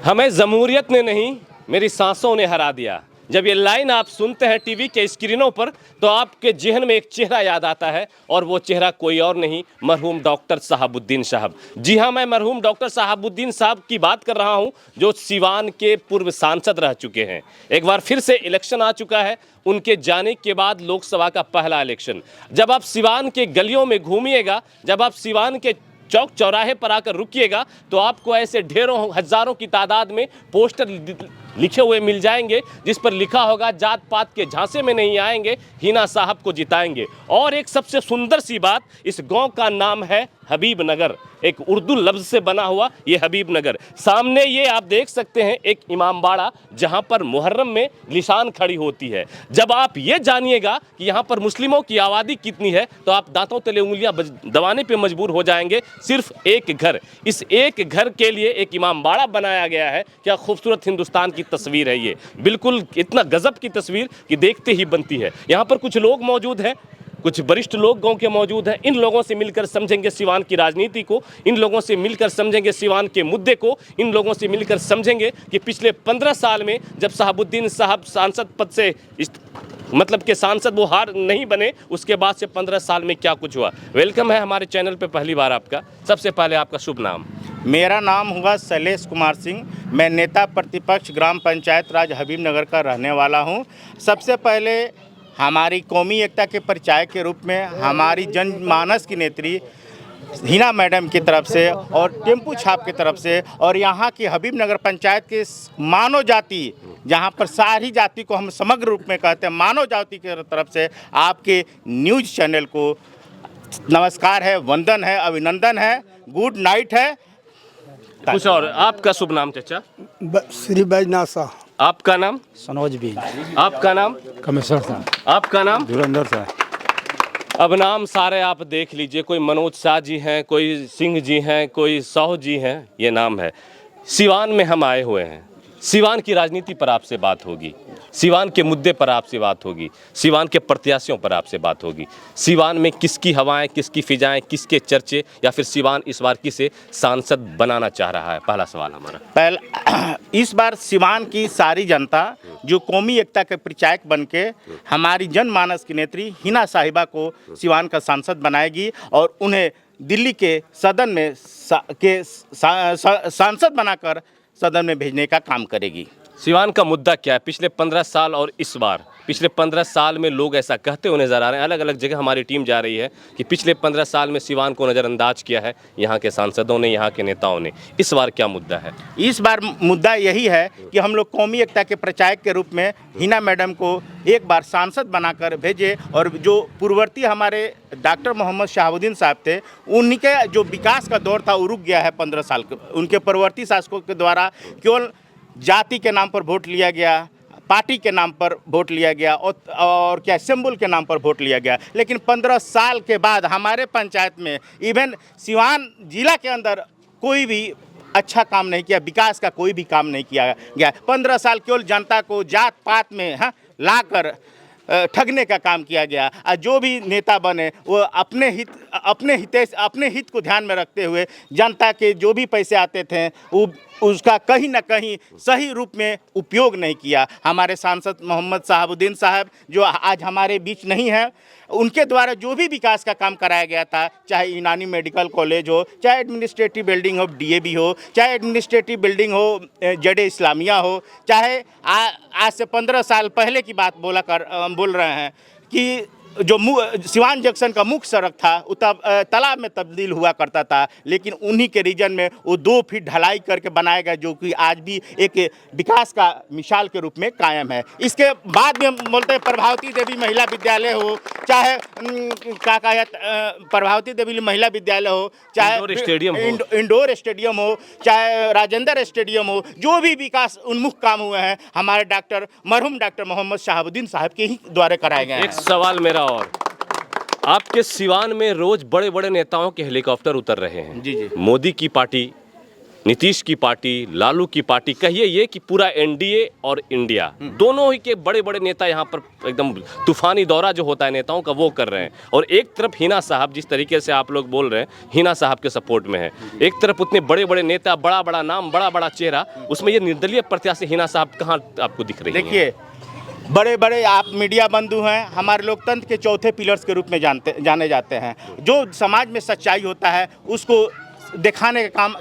हमें जमहूरियत ने नहीं, मेरी सांसों ने हरा दिया। जब ये लाइन आप सुनते हैं टीवी के स्क्रीनों पर तो आपके ज़हन में एक चेहरा याद आता है और वो चेहरा कोई और नहीं, मरहूम डॉक्टर शहाबुद्दीन साहब। जी हाँ, मैं मरहूम डॉक्टर शहाबुद्दीन साहब की बात कर रहा हूँ, जो सीवान के पूर्व सांसद रह चुके हैं। एक बार फिर से इलेक्शन आ चुका है, उनके जाने के बाद लोकसभा का पहला इलेक्शन। जब आप सीवान के गलियों में घूमिएगा, जब आप सीवान के चौक चौराहे पर आकर रुकिएगा तो आपको ऐसे ढेरों हजारों की तादाद में पोस्टर लिखे हुए मिल जाएंगे, जिस पर लिखा होगा जात पात के झांसे में नहीं आएंगे, हिना साहब को जिताएंगे। और एक सबसे सुंदर सी बात, इस गांव का नाम है हबीब नगर, एक उर्दू लफ्ज से बना हुआ ये हबीब नगर। सामने ये आप देख सकते हैं एक इमामबाड़ा, जहां पर मुहर्रम में निशान खड़ी होती है। जब आप ये जानिएगा कि यहां पर मुस्लिमों की आबादी कितनी है तो आप दांतों तले उंगलियां दबाने पे मजबूर हो जाएंगे। सिर्फ एक घर, इस एक घर के लिए एक इमामबाड़ा बनाया गया है। क्या खूबसूरत हिंदुस्तान की तस्वीर है ये, बिल्कुल इतना गजब की तस्वीर कि देखते ही बनती है। यहाँ पर कुछ लोग मौजूद हैं, कुछ वरिष्ठ लोग गांव के मौजूद हैं। इन लोगों से मिलकर समझेंगे सीवान की राजनीति को, इन लोगों से मिलकर समझेंगे सीवान के मुद्दे को, इन लोगों से मिलकर समझेंगे कि पिछले 15 साल में जब शहाबुद्दीन साहब सांसद पद से मतलब के सांसद वो हार नहीं बने, उसके बाद से 15 साल में क्या कुछ हुआ। वेलकम है हमारे चैनल पे पहली बार आपका। सबसे पहले आपका शुभ नाम। मेरा नाम हुआ शैलेश कुमार सिंह। मैं नेता प्रतिपक्ष ग्राम पंचायत राज हबीब नगर का रहने वाला हूं। सबसे पहले हमारी कौमी एकता के परिचायक के रूप में हमारी जनमानस की नेत्री हिना मैडम की तरफ से और टेम्पू छाप की तरफ से और यहाँ की हबीब नगर पंचायत के मानव जाति, जहाँ पर सारी जाति को हम समग्र रूप में कहते हैं, मानव जाति की तरफ से आपके न्यूज़ चैनल को नमस्कार है, वंदन है, अभिनंदन है, गुड नाइट है। कुछ और आपका शुभ नाम चाचा? श्री बैजनाथ साहब। आपका नाम? सनोज भी। आपका नाम? कमिश्नर साहब। आपका नाम? धुरंधर साहब। अब नाम सारे आप देख लीजिए, कोई मनोज शाह जी हैं, कोई सिंह जी हैं, कोई साहू जी हैं, ये नाम है। सीवान में हम आए हुए हैं, सीवान की राजनीति पर आपसे बात होगी, सीवान के मुद्दे पर आपसे बात होगी, सीवान के प्रत्याशियों पर आपसे बात होगी। सीवान में किसकी हवाएं, किसकी फिजाएं, किसके चर्चे, या फिर सीवान इस बार किसे सांसद बनाना चाह रहा है? पहला सवाल हमारा। इस बार सीवान की सारी जनता जो कौमी एकता के परिचायक बन के हमारी जनमानस की नेत्री हिना साहिबा को सीवान का सांसद बनाएगी और उन्हें दिल्ली के सदन में सांसद बनाकर सदन में भेजने का काम करेगी। सीवान का मुद्दा क्या है पिछले 15 साल और इस बार? पिछले 15 साल में लोग ऐसा कहते हुए नजर आ रहे हैं, अलग अलग जगह हमारी टीम जा रही है कि पिछले 15 साल में सीवान को नज़रअंदाज किया है यहाँ के सांसदों ने, यहाँ के नेताओं ने। इस बार क्या मुद्दा है? इस बार मुद्दा यही है कि हम लोग कौमी एकता के प्रचारक के रूप में हिना मैडम को एक बार सांसद बनाकर भेजे और जो पूर्ववर्ती हमारे डॉक्टर मोहम्मद शहाबुद्दीन साहब थे, उन्हीं के जो विकास का दौर था वो रुक गया है 15 साल के। उनके पूर्ववर्ती शासकों के द्वारा केवल जाति के नाम पर वोट लिया गया, पार्टी के नाम पर वोट लिया गया और क्या सिंबल के नाम पर वोट लिया गया। लेकिन 15 साल के बाद हमारे पंचायत में, इवन सीवान जिला के अंदर कोई भी अच्छा काम नहीं किया, विकास का कोई भी काम नहीं किया गया। 15 साल केवल जनता को जात पात में लाकर ठगने का काम किया गया। और जो भी नेता बने वो अपने हित को ध्यान में रखते हुए जनता के जो भी पैसे आते थे वो उसका कहीं ना कहीं सही रूप में उपयोग नहीं किया। हमारे सांसद मोहम्मद शहाबुद्दीन साहब जो आज हमारे बीच नहीं है, उनके द्वारा जो भी विकास का काम कराया गया था, चाहे यूनानी मेडिकल कॉलेज हो, चाहे एडमिनिस्ट्रेटिव बिल्डिंग हो DAV हो, चाहे एडमिनिस्ट्रेटिव बिल्डिंग हो जड़े इस्लामिया हो, चाहे आज से 15 साल पहले की बात बोल रहे हैं कि जो सिवान जंक्शन का मुख्य सड़क था वो तालाब में तब्दील हुआ करता था, लेकिन उन्हीं के रीजन में वो 2 फीट ढलाई करके बनाया गया, जो कि आज भी एक विकास का मिसाल के रूप में कायम है। इसके बाद भी हम बोलते हैं प्रभावती देवी महिला विद्यालय हो, चाहे प्रभावती देवी महिला विद्यालय हो, चाहे इंडोर स्टेडियम हो, चाहे राजेंद्र स्टेडियम हो, जो भी विकास उन्मुख काम हुए हैं हमारे मरहूम डॉक्टर मोहम्मद शहाबुद्दीन साहब के ही द्वारा कराए गए हैं। एक सवाल मेरा और, आपके सीवान में रोज बड़े बड़े नेताओं के हेलीकॉप्टर उतर रहे हैं। जी। मोदी की पार्टी नीतीश की पार्टी, लालू की पार्टी, कहिए ये कि पूरा एनडीए और इंडिया दोनों ही के बड़े बड़े नेता यहाँ पर एकदम तूफानी दौरा जो होता है नेताओं का वो कर रहे हैं। और एक तरफ हिना साहब, जिस तरीके से आप लोग बोल रहे हैं, हिना साहब के सपोर्ट में है। एक तरफ उतने बड़े बड़े नेता, बड़ा बड़ा नाम, बड़ा बड़ा चेहरा, उसमें ये निर्दलीय प्रत्याशी हिना साहब कहाँ आपको दिख रही है? देखिए, बड़े बड़े आप मीडिया बंधु हैं, हमारे लोकतंत्र के चौथे पिलर्स के रूप में जाने जाते हैं। जो समाज में सच्चाई होता है उसको दिखाने का काम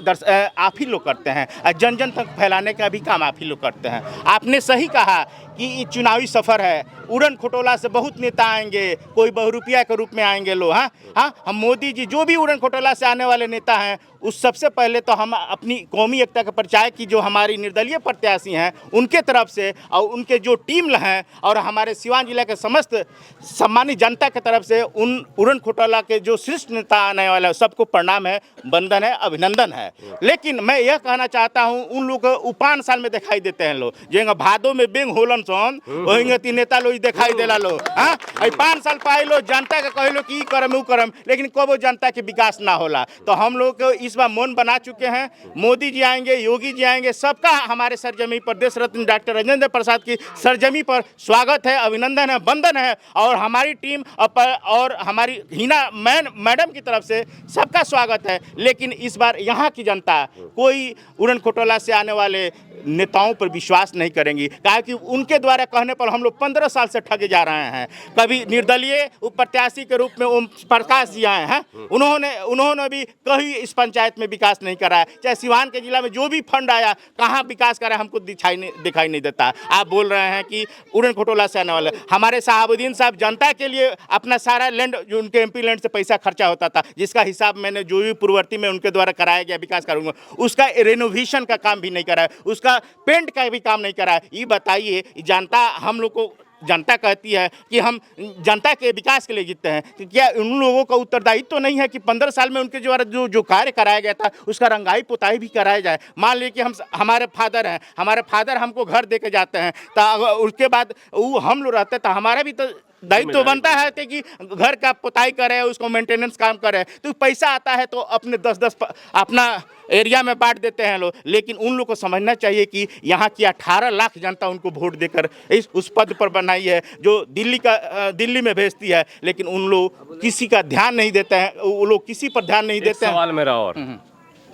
आप ही लोग करते हैं और जन जन तक फैलाने का भी काम आप ही लोग करते हैं। आपने सही कहा कि ये चुनावी सफ़र है, उड़न खटोला से बहुत नेता आएंगे, कोई बहुरुपिया के रूप में आएंगे लोग। हाँ, हम मोदी जी जो भी उड़न खटोला से आने वाले नेता हैं, उस सबसे पहले तो हम अपनी कौमी एकता के प्रचार की जो हमारी निर्दलीय प्रत्याशी हैं उनके तरफ से और उनके जो टीम हैं और हमारे सिवान जिला के समस्त सम्मानित जनता के तरफ से उन उड़न खटोला के जो श्रेष्ठ नेता आने वाले हैं सबको प्रणाम है, वंदन है, अभिनंदन है। लेकिन मैं यह कहना चाहता हूँ, उन लोग उपान साल में दिखाई देते हैं लोग, जो भादो में बेंग होलन सोन वही तीन नेता लोग दिखाई देला लो। हाँ, 5 साल पाए लो जनता के कहे लो कि ई करम ऊ करम, लेकिन कबो जनता के विकास ना होला। तो हम लोग इस बार मौन बना चुके हैं। मोदी जी आएंगे, योगी जी आएंगे, सबका हमारे सरजमी पर, देश रत्न डॉक्टर राजेंद्र प्रसाद की सरजमी पर स्वागत है, अभिनंदन है, वंदन है। और हमारी टीम और हमारी हिना मैडम की तरफ से सबका स्वागत है। लेकिन इस बार यहाँ की जनता कोई उड़न खटोला से आने वाले नेताओं पर विश्वास नहीं करेंगी, क्योंकि उनके द्वारा कहने पर हम लोग 15 साल से ठगे जा रहे हैं। कभी निर्दलीय प्रत्याशी के रूप में ओम प्रकाश जी आए हैं, उन्होंने भी कहीं इस पंचायत में विकास नहीं कराया। चाहे सिवान के जिला में जो भी फंड आया, कहाँ विकास करा हमको दिखाई नहीं देता। आप बोल रहे हैं कि उड़न खटोला से आने वाले, हमारे शहाबुद्दीन साहब जनता के लिए अपना सारा लैंड, जो उनके एमपी लैंड से पैसा खर्चा होता था, जिसका हिसाब मैंने जो भी पूर्ववर्ती में उनके द्वारा कराया गया विकास करूँगा, उसका रेनोवेशन का काम भी नहीं कराया, उसका पेंट का भी काम नहीं कराया। ये बताइए, जनता हम लोग को, जनता कहती है कि हम जनता के विकास के लिए जीतते हैं, कि क्या उन लोगों का उत्तरदायित्व तो नहीं है कि 15 साल में उनके द्वारा जो कार्य कराया गया था उसका रंगाई पुताई भी कराया जाए। मान लीजिए कि हमारे फादर हैं, हमारे फादर हमको घर दे के जाते हैं, तो उसके बाद वो हम लोग रहते, तो हमारा भी तो दायित्व तो बनता है कि घर का पुताई करे, उसको मेंटेनेंस काम करे। तो पैसा आता है तो अपने 10-10 अपना एरिया में बांट देते हैं लोग। लेकिन उन लोग को समझना चाहिए कि यहाँ की 18 लाख जनता उनको वोट देकर उस पद पर बनाई है जो दिल्ली में भेजती है। लेकिन उन लोग किसी का ध्यान नहीं देते हैं, वो लोग किसी पर ध्यान नहीं देते हैं। सवाल मेरा और,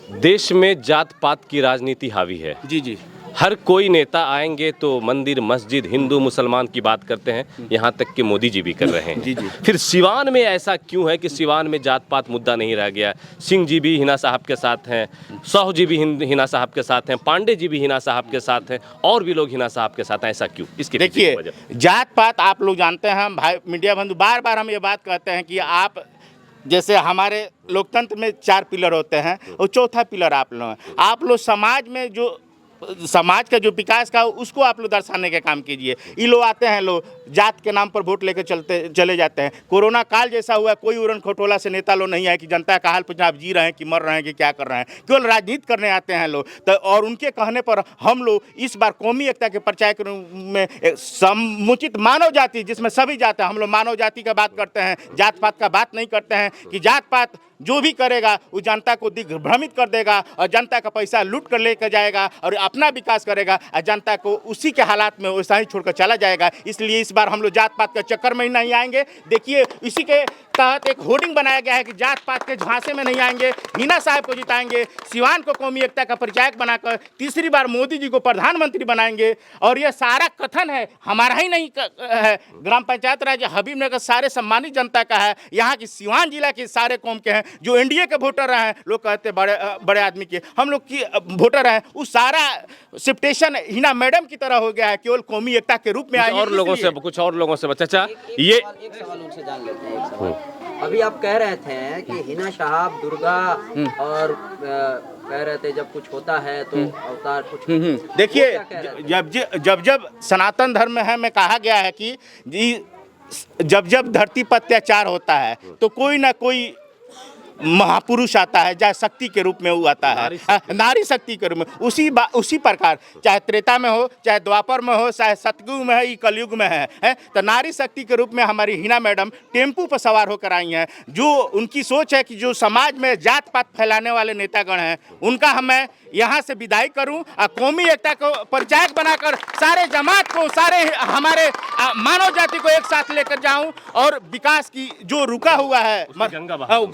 देश में जात पात की राजनीति हावी है। जी, हर कोई नेता आएंगे तो मंदिर मस्जिद हिंदू मुसलमान की बात करते हैं, यहाँ तक कि मोदी जी भी कर रहे हैं। जी। फिर सिवान में ऐसा क्यों है कि सिवान में जात पात मुद्दा नहीं रह गया? सिंह जी भी हिना साहब के साथ हैं, साहू जी भी हिना साहब के साथ हैं, पांडे जी भी हिना साहब के साथ हैं, और भी लोग हिना साहब के साथ हैं। ऐसा क्यों? इसके देखिए, जात पात आप लोग जानते हैं, भाई मीडिया बंधु बार बार हम ये बात कहते हैं कि आप जैसे हमारे लोकतंत्र में 4 पिलर होते हैं और चौथा पिलर आप लोग हैं। आप लोग समाज में जो समाज का जो विकास का उसको आप लोग दर्शाने का काम कीजिए। ये लोग आते हैं, लोग जात के नाम पर वोट लेकर चले जाते हैं। कोरोना काल जैसा हुआ, कोई उड़न खटोला से नेता लोग नहीं आए कि जनता का हाल पूछना, आप जी रहे हैं कि मर रहे हैं कि क्या कर रहे हैं। केवल राजनीति करने आते हैं लोग। तो और उनके कहने पर हम लोग इस बार कौमी एकता के प्रचार के रूप में समुचित मानव जाति, जिसमें सभी जाते हैं, हम लोग मानव जाति का बात करते हैं, जात पात का बात नहीं करते हैं कि जात पात जो भी करेगा वो जनता को दिग्भ्रमित कर देगा और जनता का पैसा लूट कर लेकर जाएगा और अपना विकास करेगा और जनता को उसी के हालात में वैसा ही छोड़कर चला जाएगा। इसलिए इस बार हम लोग जात पात के चक्कर में ही नहीं आएंगे। देखिए, इसी के तहत एक होर्डिंग बनाया गया है कि जात पात के झांसे में नहीं आएंगे, हिना साहब को जिताएंगे, सिवान को कौमी एकता का परिचायक बनाकर तीसरी बार मोदी जी को प्रधानमंत्री बनाएंगे। और यह सारा कथन है हमारा ही नहीं है, ग्राम पंचायत राज हबीबनगर सारे सम्मानित जनता का है, यहाँ की सिवान जिला के सारे कौम के हैं। जो एनडीए के वोटर हैं, लोग कहते बड़े आदमी के, हम लोग की वोटर हैं, उस सारा शिफ्टेशन हिना मैडम की तरह हो गया है, केवल कौमी एकता के रूप में आए। और लोगों से कुछ और लोगों से चाचा ये एक सवाल उनसे जान लेते हैं। एक सवाल, अभी आप कह रहे थे कि हिना साहब दुर्गा और कह रहे थे जब कुछ होता है तो अवतार कुछ देखिए, जब सनातन धर्म में कहा गया है कि जब धरती पर अत्याचार होता है तो कोई ना कोई महापुरुष आता है, चाहे शक्ति के रूप में वो आता है, नारी शक्ति के रूप में, उसी प्रकार चाहे त्रेता में हो, चाहे द्वापर में हो, चाहे सतयुग में है, कलयुग में है, तो नारी शक्ति के रूप में हमारी हिना मैडम टेम्पू पर सवार होकर आई हैं। जो उनकी सोच है कि जो समाज में जात पात फैलाने वाले नेतागण हैं, उनका मैं यहाँ से विदाई करूं और कौमी एकता को परिचायक बनाकर सारे जमात को, सारे हमारे मानव जाति को एक साथ लेकर जाऊं और विकास की जो रुका हुआ है गंगा बहाऊं।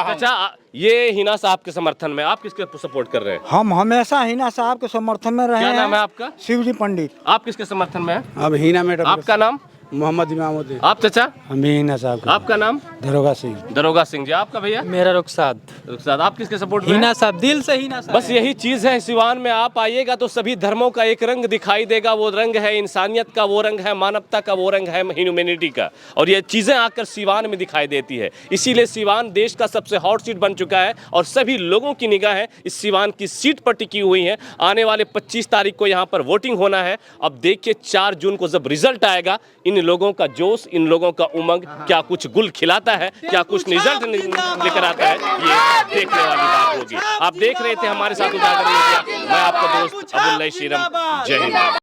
अच्छा, ये हिना साहब के समर्थन में आप किसके सपोर्ट कर रहे हैं? हम हमेशा हिना साहब के समर्थन में रहे क्या हैं। नाम है आपका? शिवजी पंडित। आप किसके समर्थन में हैं? अब हिना मैडम। आपका नाम? मोहम्मद इमामुद्दीन। आप चाचा? हम भी हिना साहब के। आपका नाम? दरोगा सिंह। दरोगा सिंह जी। आपका भैया? मेरा रुखसाद। रुखसाद। आप किसके सपोर्ट में हैं? हिना साहब, दिल से हिना साहब। बस यही चीज है, सिवान में आप आइएगा तो सभी धर्मों का एक रंग दिखाई देगा। वो रंग है इंसानियत का, वो रंग है मानवता का, वो रंग है ह्यूमैनिटी का, और ये चीजें आकर सिवान में दिखाई देती है। इसीलिए सिवान देश का सबसे हॉट सीट बन चुका है और सभी लोगों की निगाहें इस सिवान की सीट पर टिकी हुई हैं। आने वाले 25 तारीख को यहाँ पर वोटिंग होना है। अब देखिए 4 जून को जब रिजल्ट आएगा, इन लोगों का जोश, इन लोगों का उमंग क्या कुछ गुल खिलाता है, क्या कुछ रिजल्ट लेकर आता है, ये देखने वाली बात होगी। आप देख रहे थे हमारे साथ उजागर मीडिया, मैं आपका दोस्त अब्दुल्ला शीरम। जय हिंद।